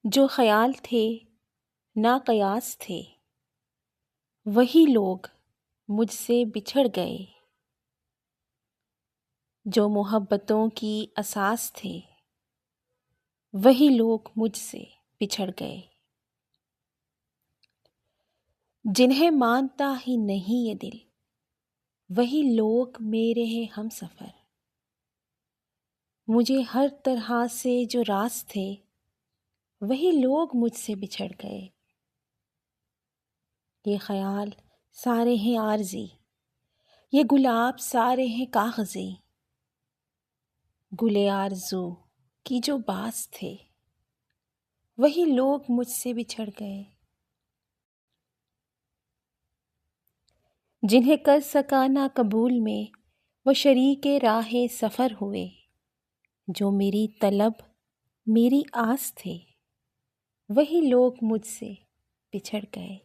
जो ख्याल थे ना कयास थे, वही लोग मुझसे बिछड़ गए। जो मोहब्बतों की असास थे, वही लोग मुझसे बिछड़ गए। जिन्हें मानता ही नहीं ये दिल, वही लोग मेरे हैं हमसफ़र। मुझे हर तरह से जो रास थे, वही लोग मुझसे बिछड़ गए। ये ख्याल सारे हैं आरज़ी, ये गुलाब सारे हैं कागज़ी। गुले आरज़ू की जो बास थे, वही लोग मुझसे बिछड़ गए। जिन्हें कर सका ना कबूल में, वो शरीके राहे सफ़र हुए। जो मेरी तलब मेरी आस थे, वही लोग मुझसे बिछड़ गए।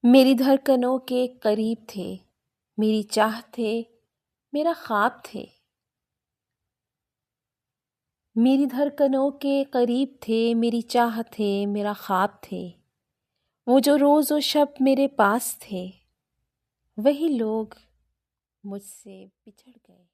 मेरी धड़कनों के करीब थे, मेरी चाह थे, मेरा ख्वाब थे। मेरी धड़कनों के करीब थे, मेरी चाह थे, मेरा ख्वाब थे। वो जो रोज़ व शब मेरे पास थे, वही लोग मुझसे बिछड़ गए।